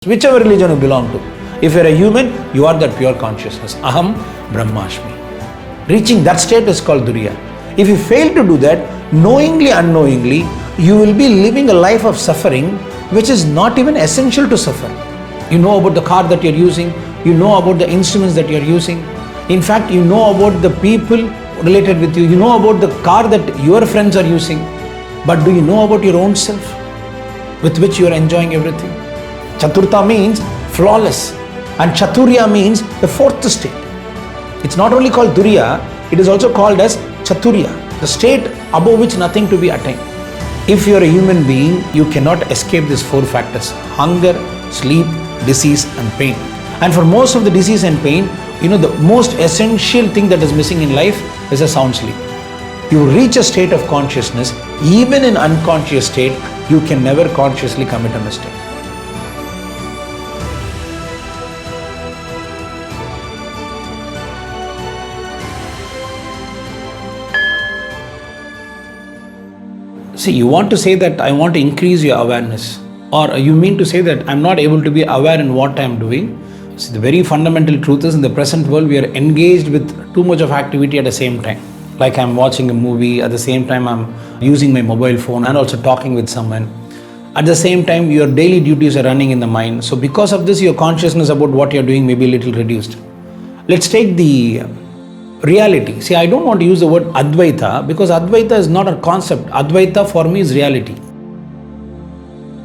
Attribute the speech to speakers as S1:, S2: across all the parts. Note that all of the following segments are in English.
S1: Whichever religion you belong to. If you're a human, you are that pure consciousness. Aham Brahmasmi. Reaching that state is called Turiya. If you fail to do that, knowingly, unknowingly, you will be living a life of suffering which is not even essential to suffer. You know about the car that you're using, you know about the instruments that you're using. In fact, you know about the people related with you, you know about the car that your friends are using. But do you know about your own self with which you are enjoying everything? Chaturtha means flawless, and Chaturya means the fourth state. It's not only called Turiya, it is also called as Chaturya, the state above which nothing to be attained. If you are a human being, you cannot escape these four factors: hunger, sleep, disease and pain. And for most of the disease and pain, the most essential thing that is missing in life is a sound sleep. You reach a state of consciousness, even in unconscious state, you can never consciously commit a mistake. See, you want to say that I want to increase your awareness, or you mean to say that I'm not able to be aware in what I'm doing. See, the very fundamental truth is in the present world we are engaged with too much of activity at the same time. Like I'm watching a movie, at the same time I'm using my mobile phone and also talking with someone. At the same time your daily duties are running in the mind. So because of this, your consciousness about what you're doing may be a little reduced. Let's take the reality. See, I don't want to use the word Advaita because Advaita is not a concept. Advaita for me is reality.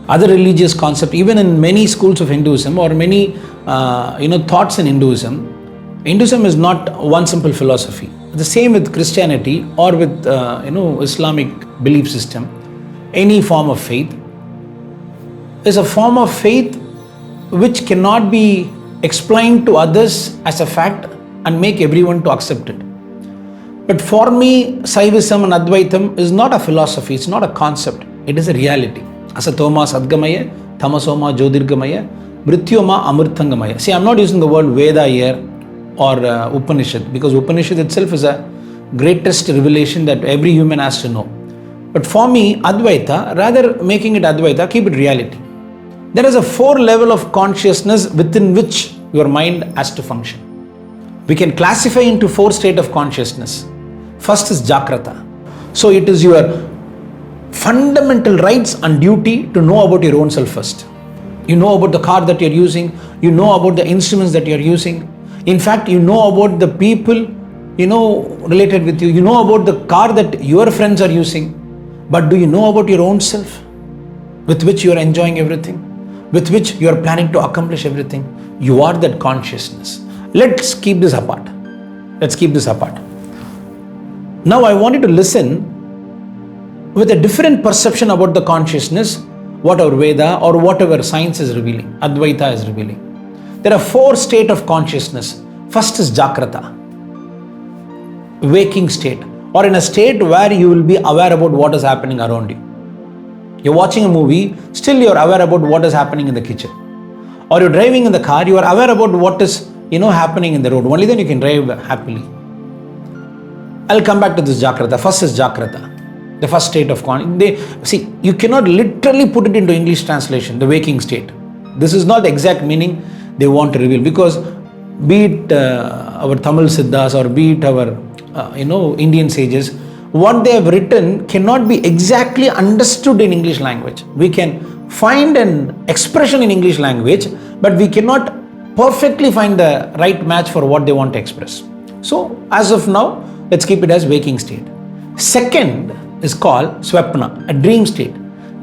S1: Other religious concept, even in many schools of Hinduism or many thoughts in Hinduism is not one simple philosophy. The same with Christianity or with Islamic belief system. Any form of faith is a form of faith which cannot be explained to others as a fact and make everyone to accept it. But for me, Saivism and Advaitam is not a philosophy, it's not a concept, it is a reality. Asatoma Sadgamaya, Tamasoma Jyotirgamaya, Mrityoma Amritangamaya. See, I'm not using the word Veda here or Upanishad, because Upanishad itself is a greatest revelation that every human has to know. But for me, Advaita, rather making it Advaita, keep it reality. There is a 4 level of consciousness within which your mind has to function. We can classify into 4 states of consciousness. First is JAGRATA. So it is your fundamental rights and duty to know about your own self first. You know about the car that you're using, you know about the instruments that you're using. In fact, you know about the people, related with you. You know about the car that your friends are using. But do you know about your own self with which you are enjoying everything? With which you are planning to accomplish everything? You are that consciousness. Let's keep this apart. Now I want you to listen with a different perception about the consciousness, what our Veda or whatever science is revealing, Advaita is revealing. There are 4 states of consciousness. First is Jagrata, waking state, or in a state where you will be aware about what is happening around you. You're watching a movie, still you're aware about what is happening in the kitchen. Or you're driving in the car, you are aware about what is happening in the road. Only then you can drive happily. I'll come back to this Jagrata. First is Jagrata, the first state of consciousness. See, you cannot literally put it into English translation, the waking state. This is not the exact meaning they want to reveal, because be it our Tamil Siddhas or be it our Indian sages, what they have written cannot be exactly understood in English language. We can find an expression in English language, but we cannot perfectly find the right match for what they want to express. So as of now, let's keep it as waking state. Second is called SVAPNA, a dream state.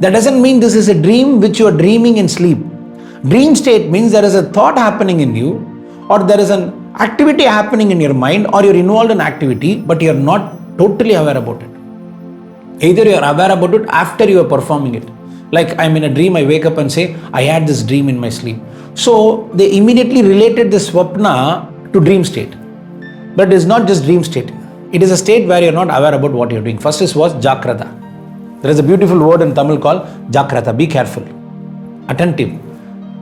S1: That doesn't mean this is a dream which you are dreaming in sleep. Dream state means there is a thought happening in you, or there is an activity happening in your mind, or you're involved in activity, but you're not totally aware about it. Either you're aware about it after you are performing it. Like I'm in a dream, I wake up and say, I had this dream in my sleep. So they immediately related the Swapna to dream state. But it is not just dream state. It is a state where you're not aware about what you're doing. First was Jagrata. There is a beautiful word in Tamil called Jagrata. Be careful. Attentive.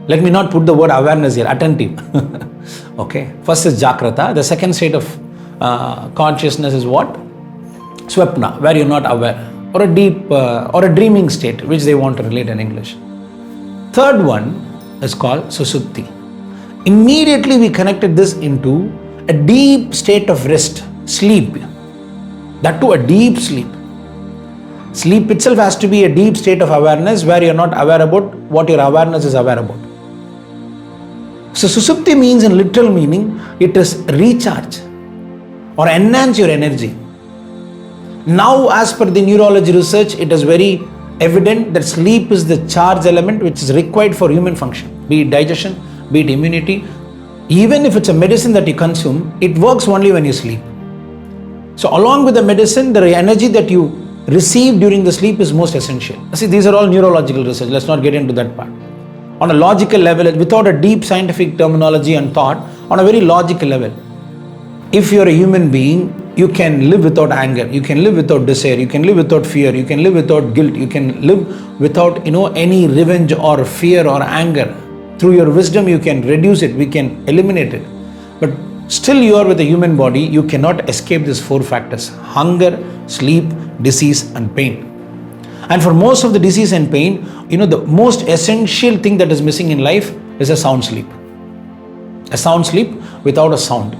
S1: Let me not put the word awareness here. Attentive. Okay. First is Jagrata. The second state of consciousness is what? Swapna, where you're not aware. Or a deep or a dreaming state, which they want to relate in English. Third one is called Susupti. Immediately we connected this into a deep state of rest, sleep. That too, a deep sleep. Sleep itself has to be a deep state of awareness where you're not aware about what your awareness is aware about. So Susupti means, in literal meaning, it is recharge or enhance your energy. Now, as per the neurology research, it is very evident that sleep is the charge element which is required for human function, be it digestion, be it immunity. Even if it's a medicine that you consume, it works only when you sleep. So along with the medicine, the energy that you receive during the sleep is most essential. See, these are all neurological research. Let's not get into that part. On a logical level, without a deep scientific terminology and thought, on a very logical level, if you're a human being, you can live without anger, you can live without desire, you can live without fear, you can live without guilt, you can live without any revenge or fear or anger. Through your wisdom, you can reduce it, we can eliminate it. But still you are with a human body, you cannot escape these four factors: hunger, sleep, disease and pain. And for most of the disease and pain, the most essential thing that is missing in life is a sound sleep. A sound sleep without a sound.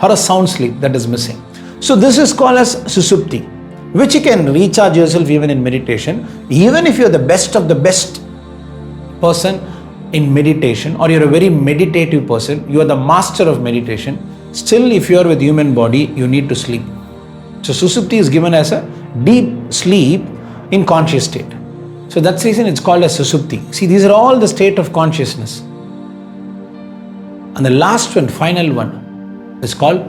S1: Or a sound sleep that is missing. So this is called as Susupti, which you can recharge yourself even in meditation. Even if you're the best of the best person in meditation, or you're a very meditative person, you are the master of meditation, still if you're with human body, you need to sleep. So Susupti is given as a deep sleep in conscious state. So that's the reason it's called as Susupti. See, these are all the state of consciousness. And the last one, final one, is called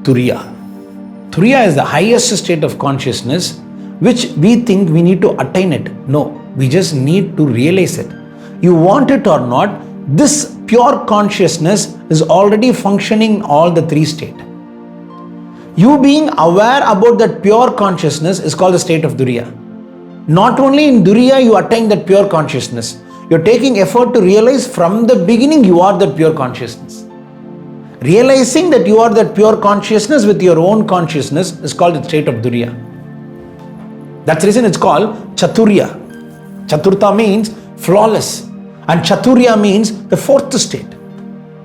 S1: Turiya. Turiya is the highest state of consciousness which we think we need to attain it. No, we just need to realize it. You want it or not, this pure consciousness is already functioning all the three states. You being aware about that pure consciousness is called the state of Turiya. Not only in Turiya you attain that pure consciousness, you're taking effort to realize from the beginning you are that pure consciousness. Realizing that you are that pure consciousness with your own consciousness is called the state of Turiya. That's the reason it's called Chaturya. Chaturtha means flawless, and Chaturya means the fourth state.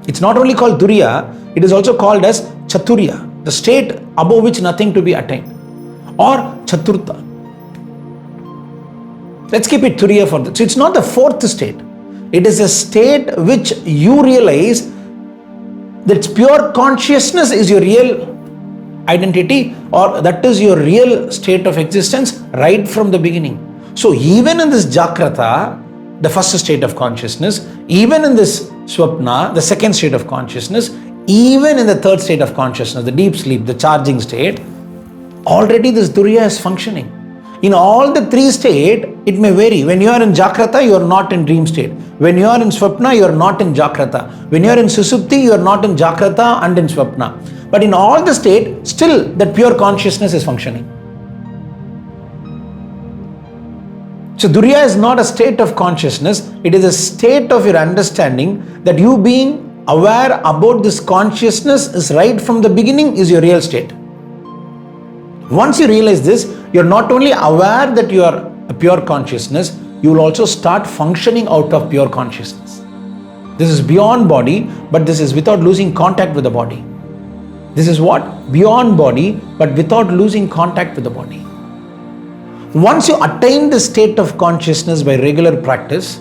S1: It's not only called Turiya, it is also called as Chaturya, the state above which nothing to be attained, or Chaturtha. Let's keep it Turiya for that. So it's not the fourth state. It is a state which you realize that pure consciousness is your real identity, or that is your real state of existence right from the beginning. So even in this JAGRATA, the first state of consciousness, even in this SVAPNA, the second state of consciousness, even in the third state of consciousness, the deep sleep, the charging state, already this Turiya is functioning. In all the three states, it may vary. When you are in JAGRATA, you are not in dream state. When you are in SVAPNA, you are not in JAGRATA. When you are in Susupti, you are not in JAGRATA and in SVAPNA. But in all the states, still that pure consciousness is functioning. So Turiya is not a state of consciousness. It is a state of your understanding that you being aware about this consciousness is right from the beginning is your real state. Once you realize this, you are not only aware that you are a pure consciousness, you will also start functioning out of pure consciousness. This is beyond body, but this is without losing contact with the body. This is what? Beyond body, but without losing contact with the body. Once you attain the state of consciousness by regular practice,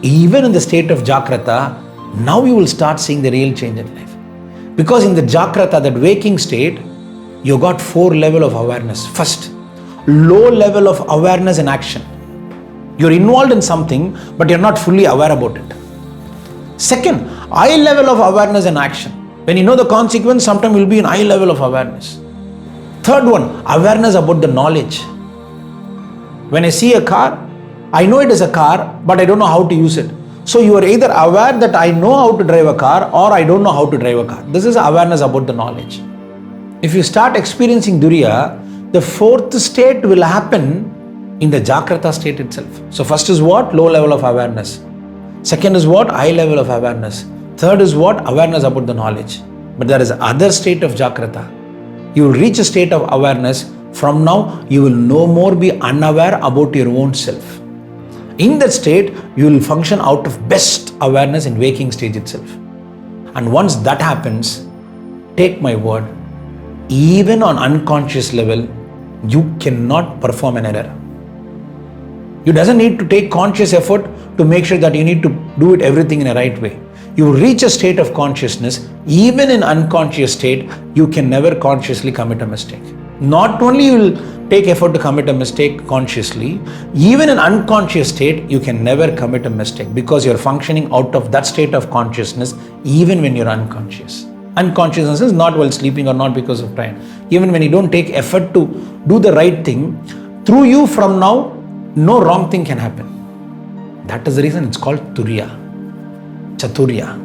S1: even in the state of JAGRATA, now you will start seeing the real change in life. Because in the JAGRATA, that waking state, you got 4 levels of awareness. First, low level of awareness and action. You're involved in something, but you're not fully aware about it. Second, high level of awareness and action. When you know the consequence, sometimes you'll be in high level of awareness. Third one, awareness about the knowledge. When I see a car, I know it is a car, but I don't know how to use it. So you are either aware that I know how to drive a car, or I don't know how to drive a car. This is awareness about the knowledge. If you start experiencing Turiya, the fourth state will happen in the JAGRATA state itself. So first is what? Low level of awareness. Second is what? High level of awareness. Third is what? Awareness about the knowledge. But there is other state of JAGRATA. You will reach a state of awareness. From now, you will no more be unaware about your own self. In that state, you will function out of best awareness in waking stage itself. And once that happens, take my word, even on unconscious level, you cannot perform an error. You doesn't need to take conscious effort to make sure that you need to do it everything in a right way. You reach a state of consciousness, even in unconscious state, you can never consciously commit a mistake. Not only you will take effort to commit a mistake consciously, even in unconscious state, you can never commit a mistake because you're functioning out of that state of consciousness even when you're unconscious. Unconsciousness is not while sleeping or not because of time. Even when you don't take effort to do the right thing, through you from now, no wrong thing can happen. That is the reason it's called Turiya. Turiya.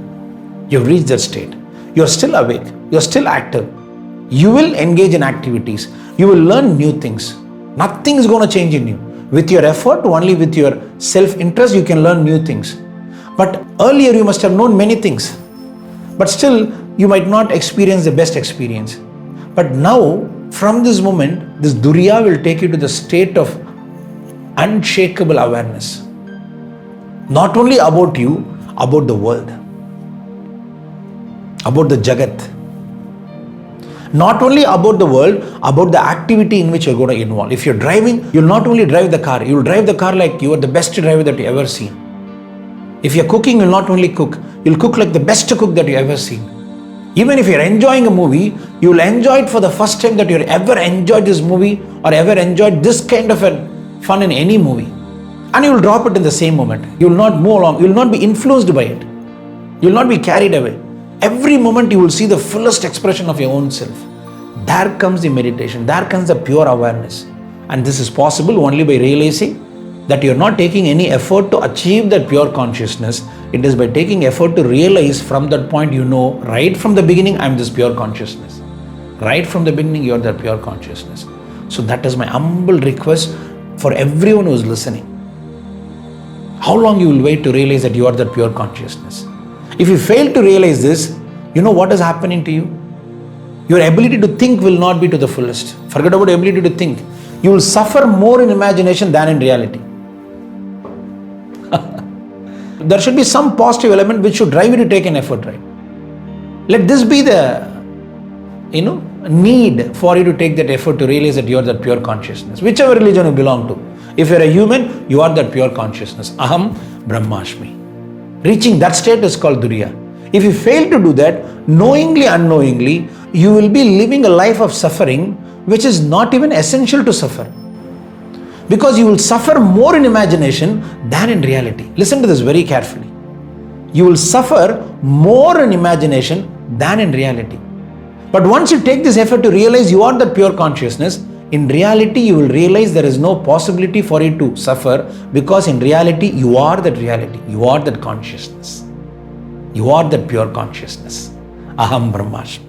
S1: You've reached that state. You're still awake. You're still active. You will engage in activities. You will learn new things. Nothing is going to change in you. With your effort, only with your self-interest, you can learn new things. But earlier you must have known many things. But still, you might not experience the best experience. But now, from this moment, this Turiya will take you to the state of unshakable awareness. Not only about you, about the world. About the Jagat. Not only about the world, about the activity in which you're going to involve. If you're driving, you'll not only drive the car, you'll drive the car like you are the best driver that you ever seen. If you're cooking, you'll not only cook, you'll cook like the best cook that you ever seen. Even if you're enjoying a movie, you'll enjoy it for the first time that you've ever enjoyed this movie or ever enjoyed this kind of a fun in any movie. And you'll drop it in the same moment. You'll not move along, you'll not be influenced by it. You'll not be carried away. Every moment you will see the fullest expression of your own self. There comes the meditation, there comes the pure awareness. And this is possible only by realizing that you're not taking any effort to achieve that pure consciousness. It is by taking effort to realize from that point you know, right from the beginning, I'm this pure consciousness. Right from the beginning, you're that pure consciousness. So that is my humble request for everyone who is listening. How long you will wait to realize that you are that pure consciousness? If you fail to realize this, you know what is happening to you? Your ability to think will not be to the fullest. Forget about ability to think. You will suffer more in imagination than in reality. There should be some positive element which should drive you to take an effort, right? Let this be the, need for you to take that effort to realize that you are that pure consciousness. Whichever religion you belong to. If you are a human, you are that pure consciousness. Aham Brahmasmi. Reaching that state is called Turiya. If you fail to do that, knowingly, unknowingly, you will be living a life of suffering which is not even essential to suffer. Because you will suffer more in imagination than in reality. Listen to this very carefully. You will suffer more in imagination than in reality. But once you take this effort to realize you are that pure consciousness, in reality you will realize there is no possibility for you to suffer because in reality you are that reality. You are that consciousness. You are that pure consciousness. Aham Brahmasmi.